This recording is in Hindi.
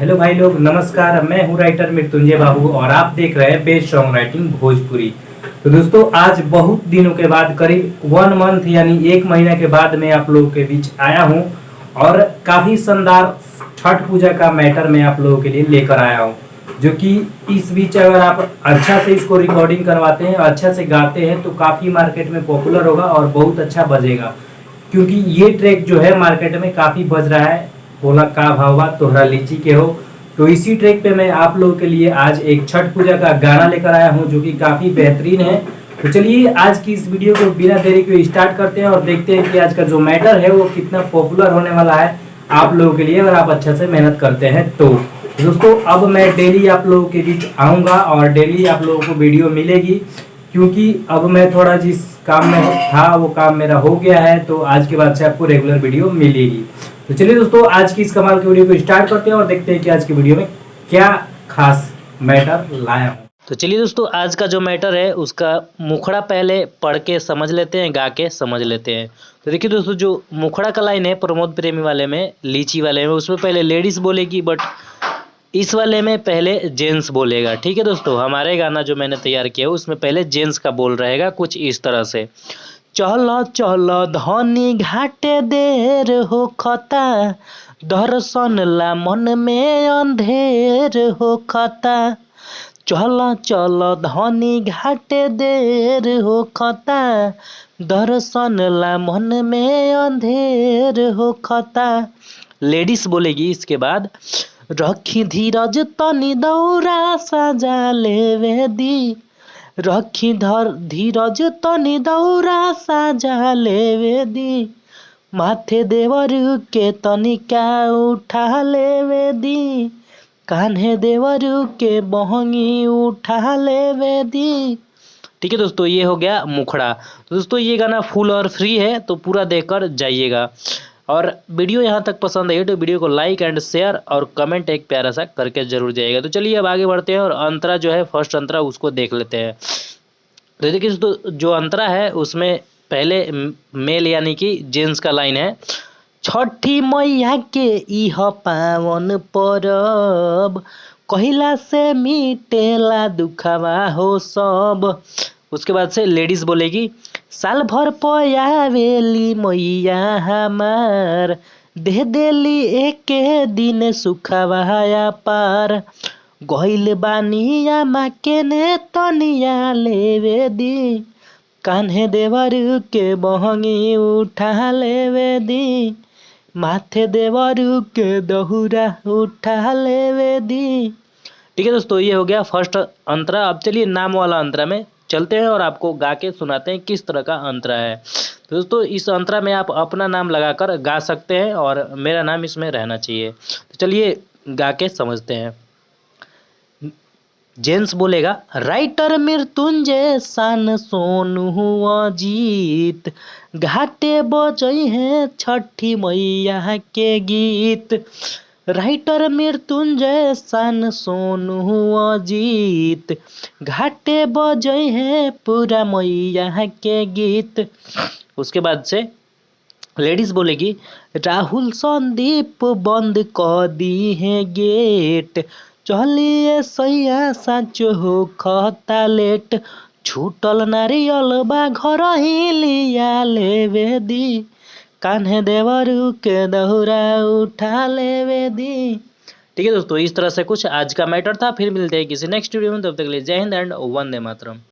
हेलो भाई लोग, नमस्कार। मैं हूँ राइटर मृत्युंजय बाबू और आप देख रहे हैं बेस्ट सॉन्ग राइटिंग भोजपुरी। तो दोस्तों, आज बहुत दिनों के बाद, करीब 1 मंथ यानी 1 महीना के बाद मैं आप लोगों के बीच आया हूँ और काफ़ी शानदार छठ पूजा का मैटर मैं आप लोगों के लिए लेकर आया हूँ, जो कि इस बीच अगर आप अच्छा से इसको रिकॉर्डिंग करवाते हैं, अच्छा से गाते हैं, तो काफ़ी मार्केट में पॉपुलर होगा और बहुत अच्छा बजेगा। क्योंकि ये ट्रैक जो है मार्केट में काफ़ी बज रहा है। बोला का भावा तोहरा लीची के हो। तो इसी ट्रैक पे मैं आप लोगों के लिए आज एक छठ पूजा का गाना लेकर आया हूँ, जो कि काफ़ी बेहतरीन है। तो चलिए आज की इस वीडियो को बिना देरी के स्टार्ट करते हैं और देखते हैं कि आज का जो मैटर है वो कितना पॉपुलर होने वाला है आप लोगों के लिए, अगर आप अच्छा से मेहनत करते हैं तो। दोस्तों, अब मैं डेली आप लोगों के बीच आऊँगा और डेली आप लोगों को वीडियो मिलेगी, क्योंकि अब मैं थोड़ा जिस काम में था वो काम मेरा हो गया है, तो आज के बाद से आपको रेगुलर वीडियो मिलेगी। तो चलिए दोस्तों, आज की इस कमाल की वीडियो को स्टार्ट करते हैं और देखते हैं कि आज की वीडियो में क्या खास मैटर लाया हूँ। तो चलिए दोस्तों, आज का जो मैटर है उसका मुखड़ा पहले पढ़ के समझ लेते हैं, गा के समझ लेते हैं। तो देखिए दोस्तों, जो मुखड़ा का लाइन है प्रमोद प्रेमी वाले में, लीची वाले में, उसमें पहले लेडीज बोलेगी, बट इस वाले में पहले जेंट्स बोलेगा। ठीक है दोस्तों, हमारे गाना जो मैंने तैयार किया है उसमें पहले जेंट्स का बोल रहेगा कुछ इस तरह से। चलो चलो धनी घाटे देर हो खता, दर्शन ला मन में अंधेर हो खता। चलो चलो धनी घाटे देर हो खता, दर्शन ला मन में अंधेर हो खता। लेडीज बोलेगी इसके बाद, रखी धीरज तनी दौरा सजा लेवे दी, रखी धीरज तनी दौरा सजा लेवे दी, माथे देवर के तनिका उठा लेवे दी, कान्हे देवर के बहंगी उठा लेवे दी। ठीक है दोस्तों, ये हो गया मुखड़ा। तो दोस्तों, ये गाना फुल और फ्री है, तो पूरा देखकर जाइएगा। और वीडियो यहाँ तक पसंद आई तो वीडियो को लाइक एंड शेयर और कमेंट एक प्यारा सा करके जरूर जाइएगा। तो चलिए अब आगे बढ़ते हैं और अंतरा जो है, फर्स्ट अंतरा उसको देख लेते हैं। तो देखिए दोस्तों, जो अंतरा है उसमें पहले मेल यानी कि जेंट्स का लाइन है, छठी मैया के इह पावन परब, कहिला से मिटेला दुखवा हो सब। उसके बाद से लेडीज बोलेगी, साल भर पयावेली मैया हमार, दे देली एक दिन सुखवाया पार, गइल बानिया माँ के ने तनिया लेवे दी, कान्हे देवर के बहंगी उठा लेवे दी, माथे देवर के दहुरा उठा लेवे दी। ठीक है दोस्तों, ये हो गया फर्स्ट अंतरा। अब चलिए नाम वाला अंतरा में चलते हैं और आपको गा के सुनाते हैं किस तरह का अंतरा है। तो दोस्तों, इस अंतरा में आप अपना नाम लगाकर गा सकते हैं और मेरा नाम इसमें रहना चाहिए। तो चलिए गा के समझते हैं। जेंट्स बोलेगा, राइटर मृत्युंजय सान सोनू अजीत, घाटे बजई है छठी मैया के गीत। राइटर मृत्युंजय सान सोनू अजीत, घाटे बजई है पूरा मैया के गीत। उसके बाद से लेडीज बोलेगी, राहुल संदीप बंद कर दी है गेट, चलिए सैया साचो हो खता लेट, छूटल नारियल बा घर ही लिया लेवे दी, कान्हे देवर के दहुरा उठा लेवे दी। ठीक है दोस्तों, इस तरह से कुछ आज का मैटर था। फिर मिलते हैं किसी नेक्स्ट वीडियो में, तब तक के लिए जय हिंद एंड वंदे मातरम।